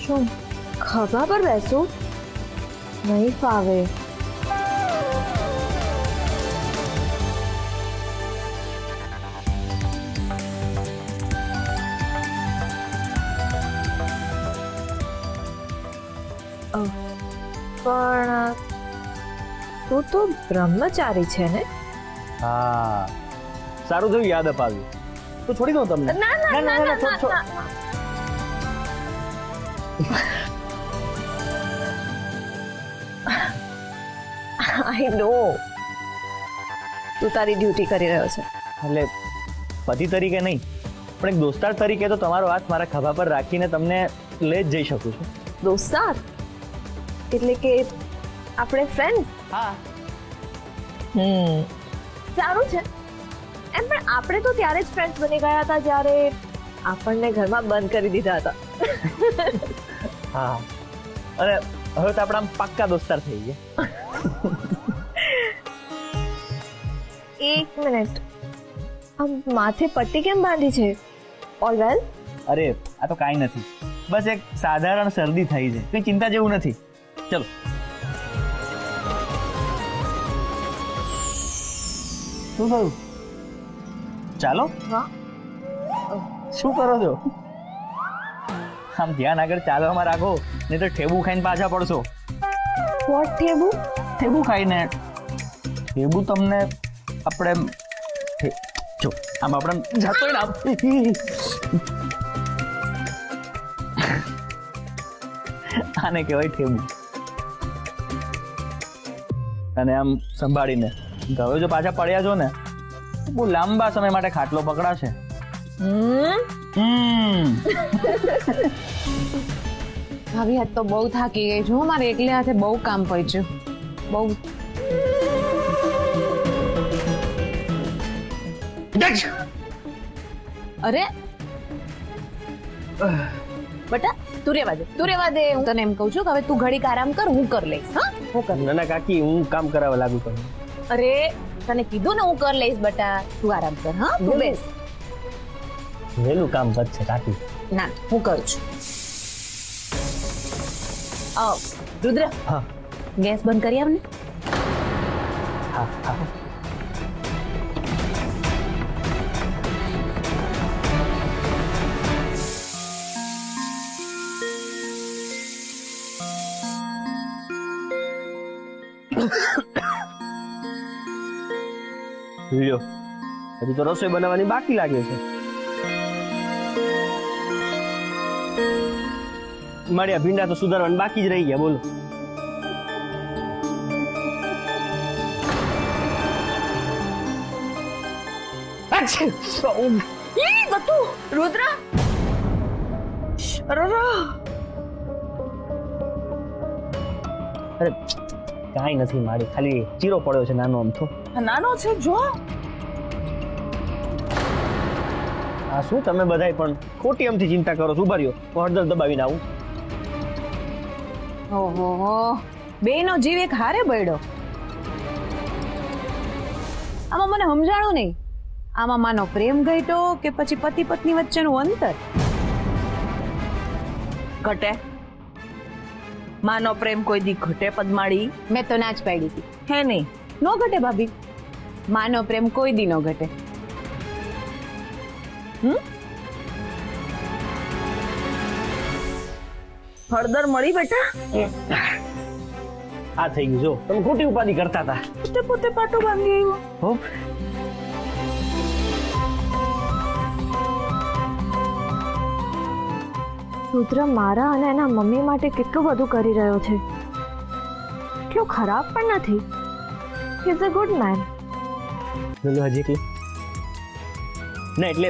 શું ખભા પર બેસું? નહીં ફાવે. પણ તું તો બ્રહ્મચારી છે ને? હા, સારું થયું યાદ અપાવ્યું. તો છોડી દઉં તમને? ના ના ના ના છોડ. આઈ નો તું તારી ડ્યુટી કરી રહ્યો છે. એટલે પતિ તરીકે નહીં, પણ એક દોસ્તાર તરીકે તો તમારો હાથ મારા ખભા પર રાખીને તમને લઈ જ જઈ શકું છું. દોસ્તાર એટલે કે આપણે ફ્રેન્ડ? હા. સારું છે. એમ પણ આપણે તો ત્યારે જ ફ્રેન્ડ્સ બની ગયા હતા જ્યારે આપણને ઘરમાં બંધ કરી દીધા હતા. હા, અને હવે તો આપણા આમ પાક્કા દોસ્તાર થઈ ગયા. એક મિનિટ, આ માથે પટ્ટી કેમ બાંધી છે? All well? અરે આ તો કાંઈ નથી, બસ એક સાધારણ શરદી થઈ છે, કઈ ચિંતા જેવું નથી. ચલો. શું થયું? ચાલો. હા. શું કરો છો? આમ ધ્યાન આગળ ચાલવામાં રાખો, નહીં તો ઠેબુ ખાઈને પાછા પડશો. વોટ ઠેબુ? ઠેબુ ખાઈને. ઠેબુ તમને આપણે જો આમ આપણે જાતો ને આને કહેવાય ઠેબુ. અને આમ સંભાળીને, હવે જો પાછા પડ્યા છો ને બહુ લાંબા સમય માટે ખાટલો પકડાશે. ભાભી આજ તો બહુ થાકી ગઈ છું. મારે એકલે હાથે બહુ કામ પડ્યું. બહુ. અરે બેટા તું રેવા દે, તું રેવા દે. હું તને એમ કહું છું કે હવે તું ઘડીક આરામ કર, હું કરી લઈશ. હા, હું કરી. ના ના કાકી, હું કામ કરાવવા લાગુ કરું. અરે તને કીધું ને હું કરી લઈશ બેટા, તું આરામ કર. હા, તું બેસ. વહેલું કામ વધશે કાકી. ના, હું કરું છું. રુદ્ર, હા ગેસ બંધ કરી આવ ને. હા હા. લ્યો, હજી તો રસોઈ બનાવવાની બાકી લાગે છે. મારી આ ભીંડા તો સુધારવાની બાકી જ રહી ગયા. બોલો. રુદ્ર, અરે કાંઈ નથી મારી, ખાલી ચીરો પડ્યો છે નાનો અમથો. નાનો છે જો. આ શું તમે બધાય પણ ખોટી અમથી ચિંતા કરો છો? ઉભા રહ્યો, હું હળદર દબાવીને આવું. ઓહો, બેનો જીવ એક હારે બળ્યો. આમાં મને સમજાણું નહીં, આમાં માનો પ્રેમ ઘટ્યો કે પછી પતિ પત્ની વચ્ચેનું અંતર? ઘટે? માનો પ્રેમ કોઈ દી ઘટે પદ્માળી? મેં તો ના જ પાડી હતી. હે નહીં? નો ઘટે ભાભી, માનો પ્રેમ કોઈ દી નો ઘટે. હળદર મળી બેટા? આ થઈ ગયું. જો તમે ખોટી ઉપાધિ કરતા હતા. પોતે પાટો બાંધી આવ્યો. હો, રુદ્ર મારા અને એના મમ્મી માટે કેટલું બધું કરી રહ્યો છે. એટલો ખરાબ પણ નથી. He is a good man. બોલો હજી એકલી ના, એટલે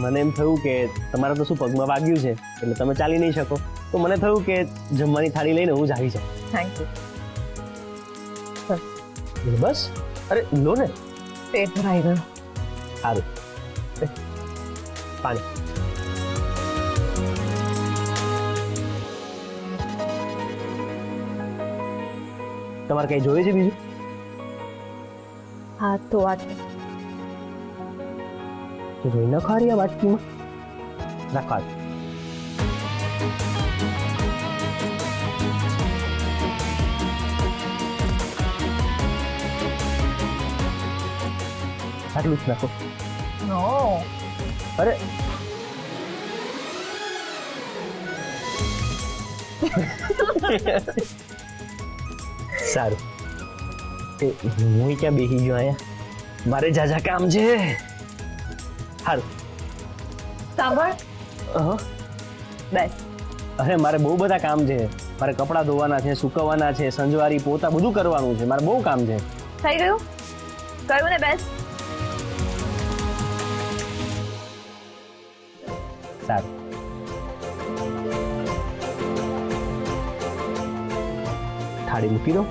મને એમ થયું કે તમારા તો શું પગમાં વાગ્યું છે એટલે તમે ચાલી નહીં શકો, તો મને થયું કે જમવાની થાળી લઈને હું જ આવી જાઉં. Thank you. બસ. અરે લો ને. પેટ ભરાઈ ગયું. સારું. પાણી. તમારે કઈ જોઈએ છે બીજું? હા તો વાત જોઈ ન ખારી આ વાટકીમાં રાખવા. આટલું જ નાખો. નો અરે સારું હું ક્યાં બેસી ગયો અહીંયા, મારે જાજા કામ છે. સારું સાંભળ, બેસ. અરે મારે બહુ બધા કામ છે. મારે કપડાં ધોવાના છે, સુકવવાના છે, સંજવારી પોતા બધું કરવાનું છે. મારે બહુ કામ છે. થઈ ગયું? કહ્યું ને બેસ. સારું થાળી મૂકી દો.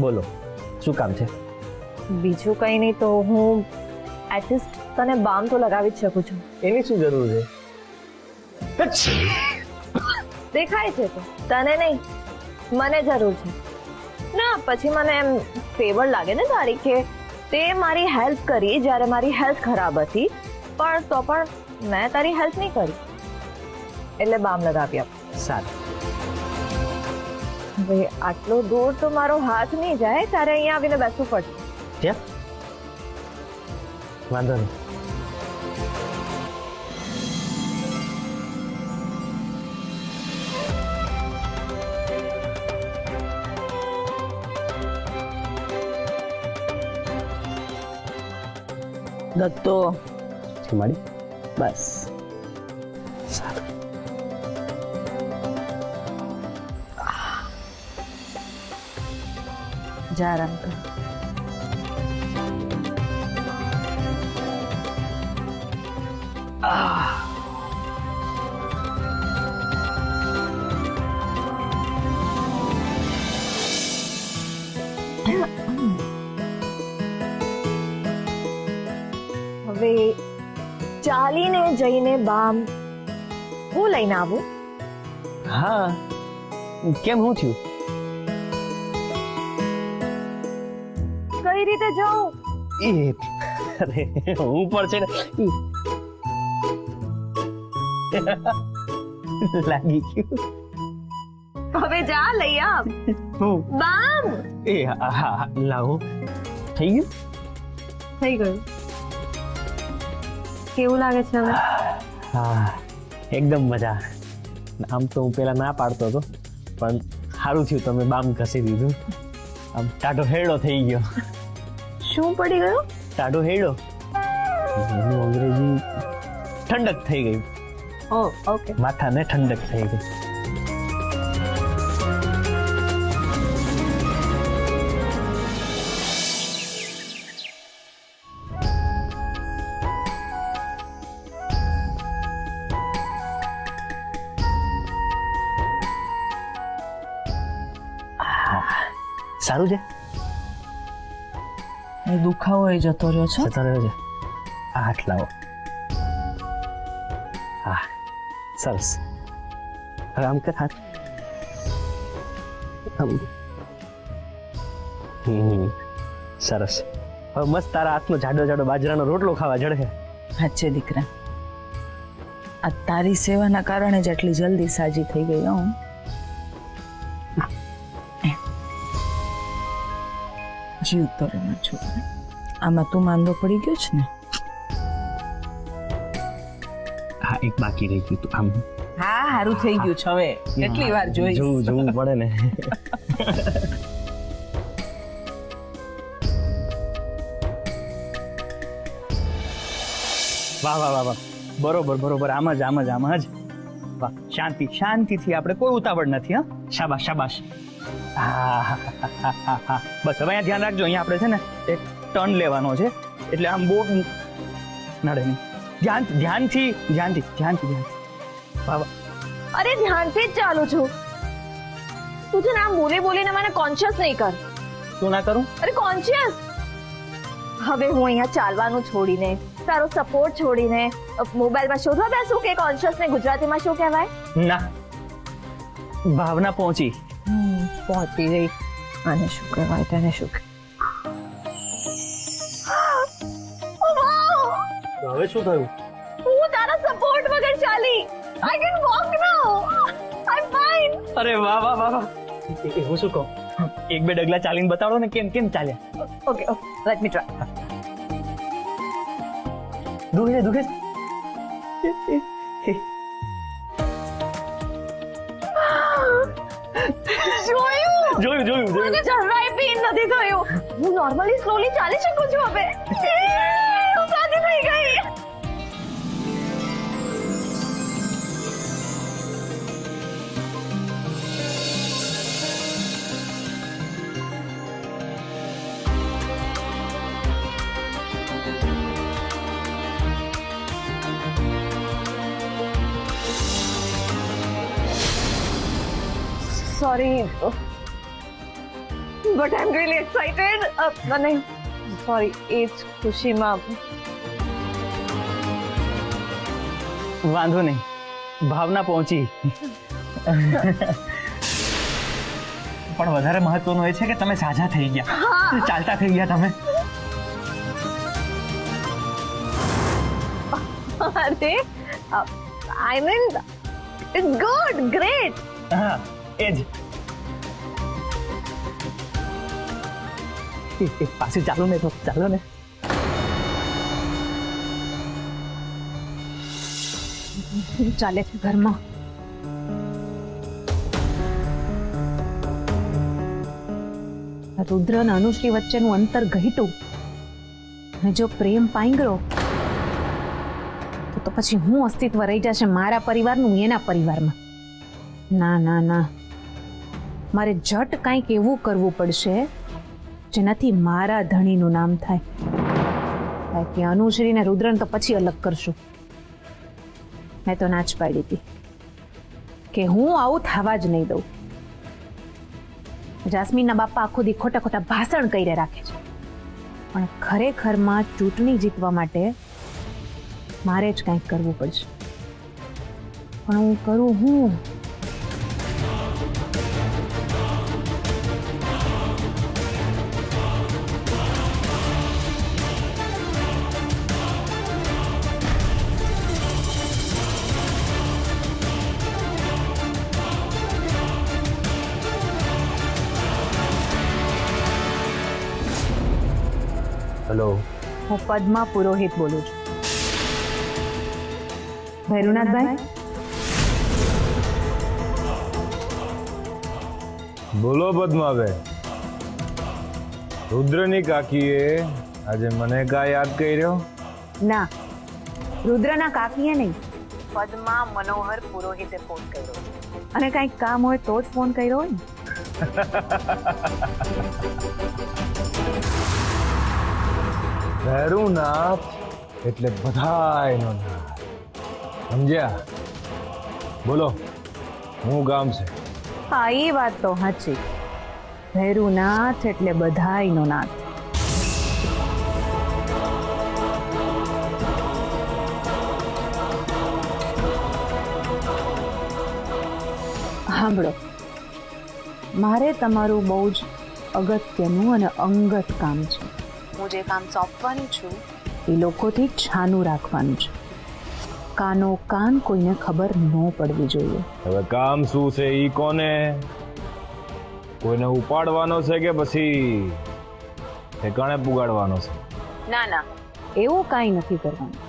બોલો શું કામ છે? બીજું કંઈ નહીં તો હું એટલીસ્ટ તને બામ તો લગાવી જ શકું છું. એની શું જરૂર છે? દેખાય છે તો તને નહીં, મને જરૂર છે. ના પછી મને એમ ફેવર લાગે ને તારી કે તે મારી હેલ્પ કરી જ્યારે મારી હેલ્થ ખરાબ હતી, પણ તો પણ મેં તારી હેલ્પ નહીં કરી, એટલે બામ લગાવી આપ. સારું હવે આટલો દૂર તો મારો હાથ નહીં જાય, તારે અહીંયા આવીને બેસવું પડશે. ક્યાં? વાંધો નહીં. દત્તો માડી બસ. સારું જા આરામ કર. હવે ચાલીને જઈને બામ હું લઈને આવું? હા કેમ હું થયું? કઈ રીતે જાઉં? એ અરે હું પણ છે ને લાગી ગયું. હવે જા લઈ આવ હું બામ. એ હા લાવો. થઈ ગયું? થઈ ગયું. કેવું લાગે છે હવે? હા એકદમ મજા. આમ તો હું પેલા ના પાડતો હતો, પણ સારું થયું તમે બામ ઘસી દીધું. આમ ટાઢો હેડો થઈ ગયો. શું પડી ગયું? ટાઢો હેડો. એનું અંગ્રેજી ઠંડક થઈ ગઈ. ઓ ઓકે. માથાને ઠંડક થઈ ગઈ. સારું છે? દુખાવો એ જતો રહ્યો છે. જતો રહ્યો છે. આ હાથ લાવો. હા સરસ. હવે આમ કર હાથ. સરસ. હવે મસ્ત તારા હાથનો જાડો જાડો બાજરાનો રોટલો ખાવા જડે. સાચે દીકરા, આ તારી સેવાના કારણે જ આટલી જલ્દી સાજી થઈ ગઈ હું. જીવતો રહે મારો છોકરો. આમાં તું માંદો પડી ગયો છે ને? હા એક બાકી રહી ગયું તું. આમ હા સારું થઈ ગયું છે. હવે કેટલી વાર જોવું પડે ને. વાહ વાહ વાહ વાહ, બરોબર આમ જ વાહ. શાંતિથી આપણે કોઈ ઉતાવળ નથી. હા શાબાશ. હા બસ હવે અહીંયા ધ્યાન રાખજો. અહીંયા આપણે છે ને એક ટર્ન લેવાનો છે, એટલે આમ બહુ નડે નહીં. ધ્યાનથી. વાહ વાહ. અરે ધ્યાનથી જ ચાલુ છું. તું છે ને આમ બોલીને મને કોન્શિયસ નહીં કર. શું ના કરું? અરે કોન્શિયસ. હવે હું અહીંયા ચાલવાનું છોડીને, તારો સપોર્ટ છોડીને મોબાઈલમાં શોધવા બેસું કે કોન્શિયસ ને ગુજરાતીમાં શું કહેવાય? ના, ભાવના પહોંચી ગઈ. આને શું કહેવાય? તેને શું હવે શું થયું? હું તારા સપોર્ટ વગર ચાલી. I can walk now. I'm fine. અરે વાહ. હું શું કહું? એક બે ડગલા ચાલીને બતાડો ને કેમ કેમ ચાલ્યા. Okay okay let me try. દુખે છે. જોયું મને જરાય પેઇન નથી થયું. હું નોર્મલી સ્લોલી ચાલી શકું છું હવે. હું સાજી થઈ ગઈ. Sorry, but I'm really excited. नहीं, sorry, it's ખુશીમાં. વાંધો નહીં, ભાવના પહોંચી. પણ વધારે મહત્વનું એ છે કે તમે સાજા થઈ ગયા, ચાલતા થઈ ગયા તમે. અરે, I mean, it's good, great. હા એ જ. પાછી ચાલો ને તો ચાલો ને. ચાલે છે ઘરમાં. રુદ્ર અને અનુશ્રી વચ્ચેનું અંતર ઘટ્યું અને જો પ્રેમ પાંગરો તો પછી હું અસ્તિત્વ રહી જશે મારા પરિવારનું એના પરિવારમાં. ના ના ના, મારે જટ કંઈક એવું કરવું પડશે જેનાથી મારા ધણીનું નામ થાય. બાકી અનુશ્રી ને રુદ્રને તો પછી અલગ કરશું. મેં તો ના જ પાડી હતી કે હું આવું થવા જ નહીં દઉં. જાસ્મીનના બાપા આખો દી ખોટા ખોટા ભાષણ કરીને રાખે છે, પણ ખરેખરમાં ચૂંટણી જીતવા માટે મારે જ કંઈક કરવું પડશે. પણ હું કરું હું? હેલો, હું પદ્મા પુરોહિત બોલું છું. ભૈરુનાથભાઈ, બોલો પદ્માબેન. રુદ્રની કાકીએ આજે મને કા યાદ કર્યો? ના, રુદ્રના કાકીએ નહીં, પદ્મા મનોહર પુરોહિતે ફોન કર્યો. અને કંઈક કામ હોય તો જ ફોન કર્યો હોય ને. ભૈરુનાથ એટલે બધાયનો નાથ, સમજ્યા? બોલો, હું ગામ છે. હા, એ વાત તો સાચી. ભૈરુનાથ એટલે બધાયનો નાથ. સાંભળો, મારે તમારું બહુ જ અગત્યનું અને અંગત કામ છે. હું જે કામ સોંપવાની છું એ લોકોથી છાનું રાખવાનું છે. કાનો કાન કોઈને ખબર ન પડવી જોઈએ. હવે કામ શું છે ઈ કોને? કોઈને ઉપાડવાનો છે કે પછી ઠેકાણે પુગાડવાનો છે? ના ના, એવું કાંઈ નથી કરવાનું.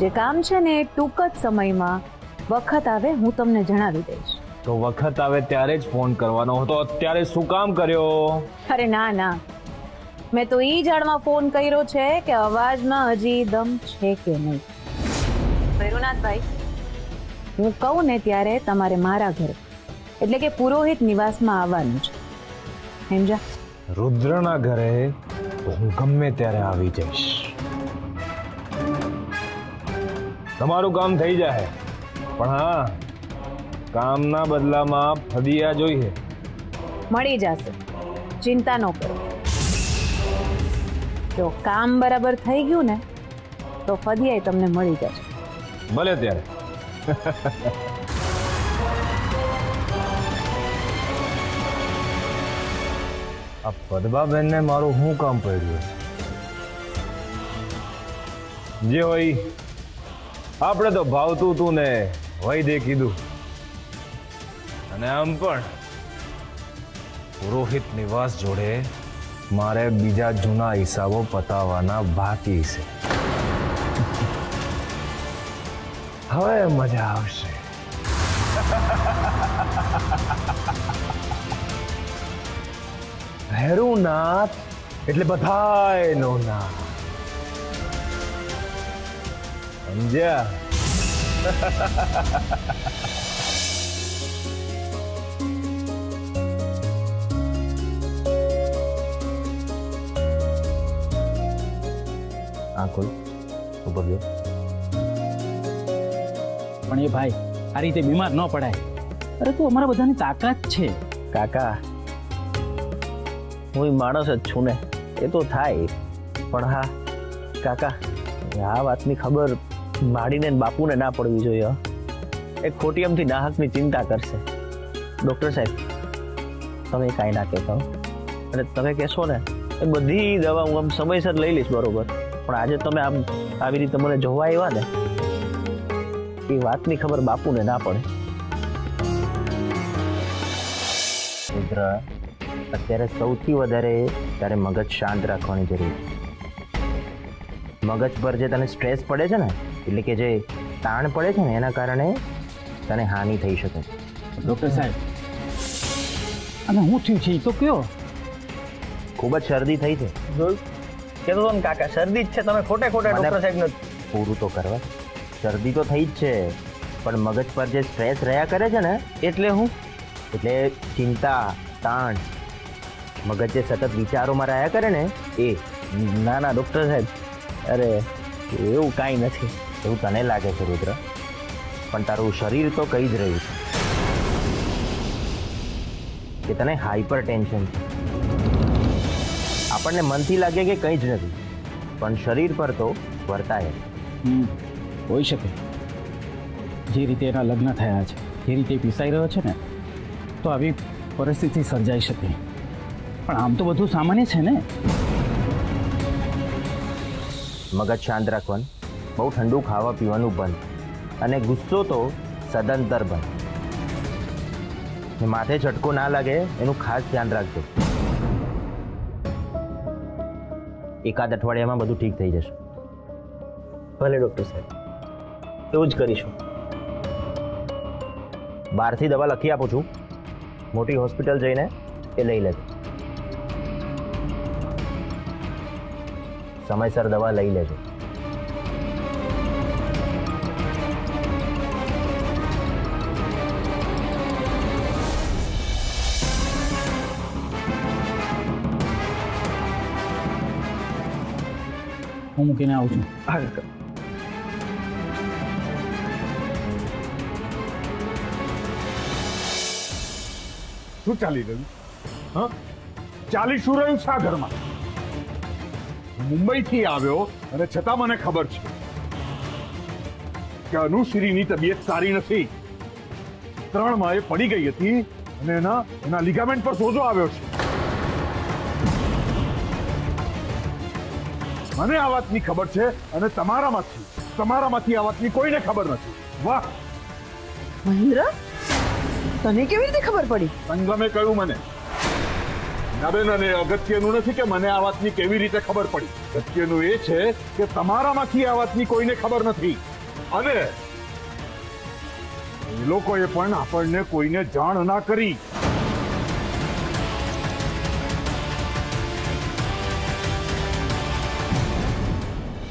જે કામ છે ને એ ટૂંક જ સમયમાં વખત આવે હું તમને જણાવી દઈશ. તો વખત આવે ત્યારે જ ફોન કરવાનો હતો, અત્યારે શું કામ કર્યો? અરે ના ના, મેં તો ઈ જાણવા ફોન કર્યો છે કે અવાજમાં હજી દમ છે કે નહીં. ભૈરુનાથભાઈ, હું કહું ને ત્યારે તમારે મારા ઘરે એટલે કે પુરોહિત નિવાસમાં આવવાનું છે, સમજ્યા? રુદ્રના ઘરે તો હું ગમે ત્યારે આવી જઈશ. તમારું કામ થઈ જાય, પણ હા, કામના બદલામાં ફદિયા જોઈએ. મળી જશે, ચિંતા ન કરો. જો કામ બરાબર થઈ ગયું ને તો ફદિયાય તમને મળી જશે. ભલે ત્યારે. આ પદ્માબેનને મારું શું કામ પડ્યું? જે હોય આપણે તો ભાવતું તું ને વૈદે કીધું, અને આમ પણ પુરોહિત નિવાસ જોડે મારે બીજા જૂના હિસાબો પતાવવાના બાકી છે. હવે મજા આવશે. ભૈરવનાથ એટલે બધાયનો નાથ. સમજ્યા? ખોલ ઉપર જો. પણ એ ભાઈ આ રીતે બીમાર ન પડાય. અરે તું અમારા બધાની તાકાત છે. કાકા હું માણસ જ છું ને, એ તો થાય. પણ હા કાકા, આ વાતની ખબર માડીને ને બાપુને ના પડવી જોઈએ. એ ખોટી એમથી નાહકની ચિંતા કરશે. ડૉક્ટર સાહેબ તમે કાંઈ ના કહેતા હો. અને તમે કહેશો ને એ બધી દવા હું આમ સમયસર લઈ લઈશ, બરોબર? પણ આજે તમે આમ આવી રીતે મને જોવા આવ્યા ને, એ વાતની ખબર બાપુને ના પડે. રુદ્ર, અત્યારે સૌથી વધારે તારે મગજ શાંત રાખવાની જરૂર છે. મગજ પર જે તને સ્ટ્રેસ પડે છે ને, એટલે કે જે તાણ પડે છે ને, એના કારણે તને હાનિ થઈ શકે છે. ડૉક્ટર સાહેબ, અને હું થયું છે એ તો કયો? ખૂબ જ શરદી થઈ છે. કહેતો તો ને કાકા, શરદી જ છે. તમે ખોટે ખોટા ડૉક્ટર સાહેબ પૂરું તો કરવા. શરદી તો થઈ જ છે, પણ મગજ પર જે સ્ટ્રેસ રહ્યા કરે છે ને, એટલે હું એટલે ચિંતા, તાણ, મગજ જે સતત વિચારોમાં રહ્યા કરે ને, એ. ના ના ડૉક્ટર સાહેબ, અરે એવું કાંઈ નથી. એવું તને લાગે છે રુદ્ર, પણ તારું શરીર તો કહી જ રહ્યું છે કે તને હાઈપર ટેન્શન છે. આપણને મનથી લાગે કે કંઈ જ નથી, પણ શરીર પર તો વર્તાય. હોઈ શકે. જે રીતે એના લગ્ન થયા છે, જે રીતે પીસાઈ રહ્યો છે ને, તો આવી પરિસ્થિતિ સર્જાઈ શકે. પણ આમ તો બધું સામાન્ય છે ને. મગજ શાંત રાખવાનું, બહુ ઠંડુ ખાવા પીવાનું બંધ, અને ગુસ્સો તો સદંતર બંધ. માથે ઝટકો ના લાગે એનું ખાસ ધ્યાન રાખજો. એકાદ અઠવાડિયામાં બધું ઠીક થઈ જશે. ભલે ડૉક્ટર સાહેબ, એવું જ કરીશું. બહારથી દવા લખી આપું છું, મોટી હોસ્પિટલ જઈને એ લઈ લેજો. સમયસર દવા લઈ લેજો. હું મૂકીને આવું છું. શું ચાલી રહ્યું? હા, ચાલી શું રહ્યું છે આ ઘરમાં? મુંબઈથી આવ્યો અને છતાં મને ખબર છે કે અનુશ્રીની તબિયત સારી નથી. 3 માએ પડી ગઈ હતી અને એના લિગામેન્ટ પર સોજો આવ્યો છે. મને આ વાતની ખબર છે અને તમારામાંથી આ વાતની કોઈને ખબર નથી. વાહ મહેન્દ્ર, તને કેવી રીતે ખબર પડી? સંગમે કહ્યું મને. નાબેન, અને અગત્યનું નથી કે મને આ વાતની કેવી રીતે ખબર પડી. અગત્યનું એ છે કે તમારામાંથી આ વાતની કોઈને ખબર નથી, અને એ લોકોએ પણ આપણને કોઈને જાણ ના કરી.